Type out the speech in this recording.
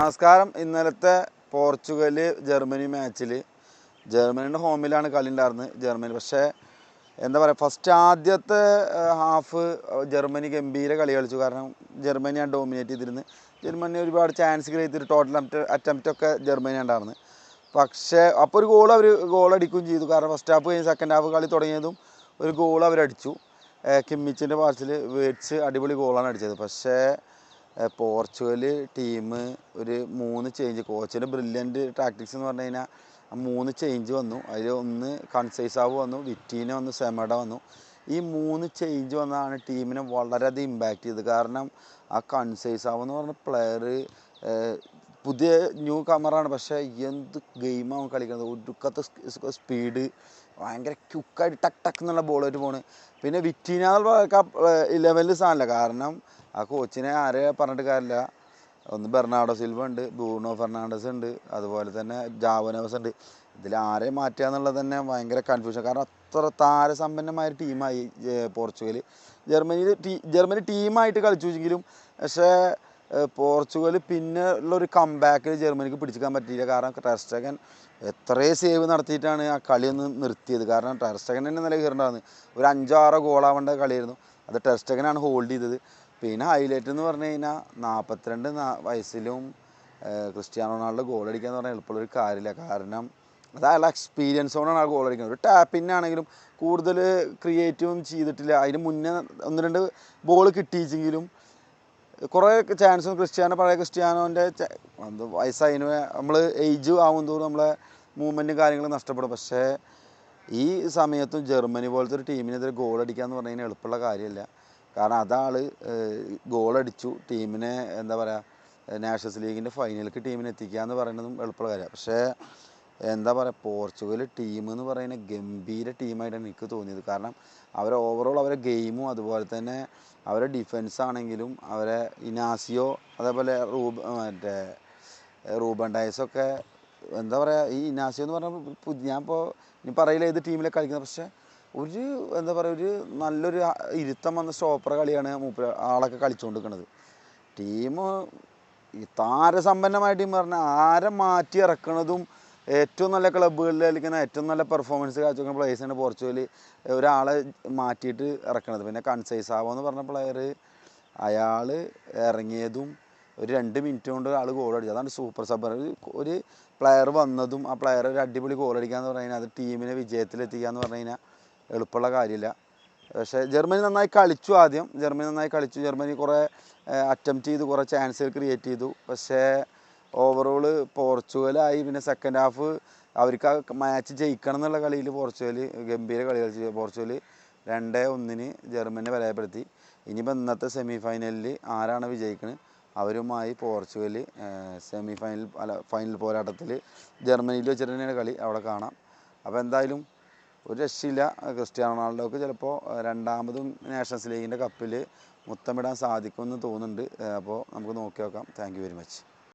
നമസ്കാരം. ഇന്നലത്തെ Portugal Germany മാച്ചിൽ ജർമ്മനിയുടെ ഹോമിലാണ് കളി ഉണ്ടായിരുന്നത്. ജർമ്മനി പക്ഷേ എന്താ പറയുക, ഫസ്റ്റ് ആദ്യത്തെ ഹാഫ് ജർമ്മനി ഗംഭീര കളി കളിച്ചു. കാരണം ജർമ്മനിയാണ് ഡോമിനേറ്റ് ചെയ്തിരുന്നത്. ജർമ്മനി ഒരുപാട് ചാൻസ് ക്രിയേറ്റ് ചെയ്തിട്ട് ടോട്ടൽ അറ്റംപ്റ്റൊക്കെ ജർമ്മനി ഉണ്ടായിരുന്നു. പക്ഷേ അപ്പോൾ ഒരു ഗോൾ അടിക്കുകയും ചെയ്തു. കാരണം ഫസ്റ്റ് ഹാഫ് കഴിഞ്ഞ് സെക്കൻഡ് ഹാഫ് കളി തുടങ്ങിയതും ഒരു ഗോൾ അവരടിച്ചു. കിമ്മിച്ചിൻ്റെ പാർട്ടിൽ വേഡ്സ് അടിപൊളി ഗോളാണ് അടിച്ചത്. പക്ഷേ പോർച്ചുഗൽ ടീം ഒരു 3 ചേഞ്ച്, കോച്ചിൻ്റെ ബ്രില്യൻറ്റ് ടാക്ടിക്സ് എന്ന് പറഞ്ഞു കഴിഞ്ഞാൽ 3 ചേഞ്ച് വന്നു. അതിൽ ഒന്ന് കൺസൈസാവ് വന്നു, വിറ്റീന വന്നു, സെമഡ വന്നു. ഈ 3 ചേഞ്ച് വന്നതാണ് ടീമിനെ വളരെയധികം ഇമ്പാക്റ്റ് ചെയ്തത്. കാരണം ആ കൺസൈസാവ് എന്ന് പറഞ്ഞ പ്ലെയർ പുതിയ ന്യൂ കമറാണ്. പക്ഷേ എന്ത് ഗെയിമാണ് കളിക്കുന്നത്. ഒടുക്കത്തെ സ്പീഡ്, ഭയങ്കര ക്യുക്കായിട്ട് ടക്ക് ടക്ക് എന്നുള്ള ബോളായിട്ട് പോണ്. പിന്നെ വിറ്റീന 11 സാധനമല്ല. കാരണം ആ കോച്ചിനെ ആരെ പറഞ്ഞിട്ട് കാര്യമില്ല. ഒന്ന് ബെർണാഡോ സിൽവ ഉണ്ട്, ബ്രൂണോ ഫെർണാണ്ടസ് ഉണ്ട്, അതുപോലെ തന്നെ ജാവനോസ് ഉണ്ട്. ഇതിൽ ആരെ മാറ്റുക എന്നുള്ളത് തന്നെ ഭയങ്കര കൺഫ്യൂഷൻ. കാരണം അത്ര താരസമ്പന്നമായ ടീമായി പോർച്ചുഗൽ. ജർമ്മനി ടീമായിട്ട് കളിച്ചുവെങ്കിലും പക്ഷേ പോർച്ചുഗൽ പിന്നെ ഉള്ളൊരു കംബാക്കിൽ ജർമ്മനിക്ക് പിടിച്ചിക്കാൻ പറ്റിയില്ല. കാരണം ടെർ സ്റ്റെഗൻ എത്രയും സേവ് നടത്തിയിട്ടാണ് ആ കളിയൊന്ന് നിർത്തിയത്. കാരണം ടെർ സ്റ്റെഗൻ തന്നെ നില കയറേണ്ടതാണ്. ഒരു 5-6 ഗോളാവേണ്ട കളിയായിരുന്നു. അത് ടെർ സ്റ്റെഗനാണ് ഹോൾഡ് ചെയ്തത്. പിന്നെ ഹൈലൈറ്റ് എന്ന് പറഞ്ഞു കഴിഞ്ഞാൽ 42 വയസ്സിലും ക്രിസ്ത്യാനോ റൊണാൾഡോ ഗോൾ അടിക്കുക എന്ന് പറഞ്ഞാൽ എളുപ്പമുള്ളൊരു കാര്യമില്ല. കാരണം അത് അയാളുടെ എക്സ്പീരിയൻസോടാണ് ആ ഗോൾ അടിക്കുന്നത്. ഒരു ടാപ്പിന്നാണെങ്കിലും കൂടുതൽ ക്രിയേറ്റീവും ചെയ്തിട്ടില്ല. അതിന് മുന്നേ 1-2 ബോൾ കിട്ടിയിച്ചെങ്കിലും കുറേ ചാൻസും പഴയ ക്രിസ്ത്യാനോൻ്റെ വയസ്സായതിന് നമ്മൾ ഏജ് ആവും തോറും നമ്മളെ മൂവ്മെൻറ്റും കാര്യങ്ങളും നഷ്ടപ്പെടും. പക്ഷേ ഈ സമയത്തും ജർമ്മനി പോലത്തെ ഒരു ടീമിനെതിരെ ഗോൾ അടിക്കുക എന്ന് പറഞ്ഞു കഴിഞ്ഞാൽ എളുപ്പമുള്ള കാര്യമല്ല. കാരണം അതാൾ ഗോളടിച്ചു ടീമിനെ എന്താ പറയുക നാഷൻസ് ലീഗിൻ്റെ ഫൈനലിലേക്ക് ടീമിനെ എത്തിക്കുക എന്ന് പറയുന്നതും എളുപ്പമുള്ള കാര്യമാണ്. പക്ഷേ എന്താ പറയുക, പോർച്ചുഗൽ ടീം എന്ന് പറയുന്നത് ഗംഭീര ടീമായിട്ടാണ് എനിക്ക് തോന്നിയത്. കാരണം ഓവറോൾ അവരെ ഗെയിമും അതുപോലെ തന്നെ അവരെ ഡിഫൻസ് ആണെങ്കിലും അവരെ ഇനാസിയോ അതേപോലെ റൂബൻ ഡയസൊക്കെ എന്താ പറയുക, ഈ ഇനാസിയോ എന്ന് പറഞ്ഞാൽ ഞാനിപ്പോൾ ഇനി പറയില്ല ഏത് ടീമിലെ കളിക്കുന്നത്. പക്ഷേ എന്താ പറയുക, ഒരു നല്ലൊരു ഇരുത്തം വന്ന സ്റ്റോപ്പർ കളിയാണ് ആളൊക്കെ കളിച്ചുകൊണ്ടിരിക്കുന്നത്. ടീം ഈ താരസമ്പന്നമായ ടീം പറഞ്ഞാൽ ആരെ മാറ്റി ഇറക്കുന്നതും ഏറ്റവും നല്ല ക്ലബ്ബുകളിൽ കളിക്കുന്ന ഏറ്റവും നല്ല പെർഫോമൻസ് കാഴ്ചവെക്കുന്ന പ്ലേയേഴ്സാണ് പോർച്ചുഗൽ ഒരാളെ മാറ്റിയിട്ട് ഇറക്കുന്നത്. പിന്നെ കൺസൈസാവോ എന്ന് പറഞ്ഞ പ്ലെയർ, അയാൾ ഇറങ്ങിയതും ഒരു 2 മിനിറ്റ് കൊണ്ട് ആൾ ഗോൾ അടിച്ചു. അതാണ് സൂപ്പർ സബ്. ഒരു പ്ലെയർ വന്നതും ആ പ്ലെയർ ഒരു അടിപൊളി ഗോൾ അടിക്കുക എന്ന് പറഞ്ഞു കഴിഞ്ഞാൽ അത് ടീമിനെ വിജയത്തിലെത്തിക്കുക എന്ന് പറഞ്ഞു കഴിഞ്ഞാൽ എളുപ്പമുള്ള കാര്യമില്ല. പക്ഷേ ജർമ്മനി നന്നായി കളിച്ചു. ജർമ്മനി കുറേ അറ്റംപ്റ്റ് ചെയ്തു, കുറേ ചാൻസുകൾ ക്രിയേറ്റ് ചെയ്തു. പക്ഷേ ഓവറോൾ പോർച്ചുഗലായി. പിന്നെ സെക്കൻഡ് ഹാഫ് അവർക്ക് ആ മാച്ച് ജയിക്കണം എന്നുള്ള കളിയിൽ പോർച്ചുഗൽ ഗംഭീര കളി കളിച്ചു. പോർച്ചുഗൽ 2-1 ജർമ്മനിയെ പരാജയപ്പെടുത്തി. ഇനിയിപ്പോൾ ഇന്നത്തെ സെമി ഫൈനലിൽ ആരാണ് വിജയിക്കുന്നത് അവരുമായി പോർച്ചുഗൽ ഫൈനൽ പോരാട്ടത്തിൽ ജർമ്മനിയിൽ വെച്ചിട്ട് തന്നെയാണ് കളി. അവിടെ കാണാം. അപ്പോൾ എന്തായാലും ഒരു രക്ഷയില്ല. ക്രിസ്ത്യാനോ റൊണാൾഡോക്ക് ചിലപ്പോൾ രണ്ടാമതും നാഷൻസ് ലീഗിൻ്റെ കപ്പിൽ മുത്തമിടാൻ സാധിക്കുമെന്ന് തോന്നുന്നുണ്ട്. അപ്പോൾ നമുക്ക് നോക്കി നോക്കാം. Thank you very much.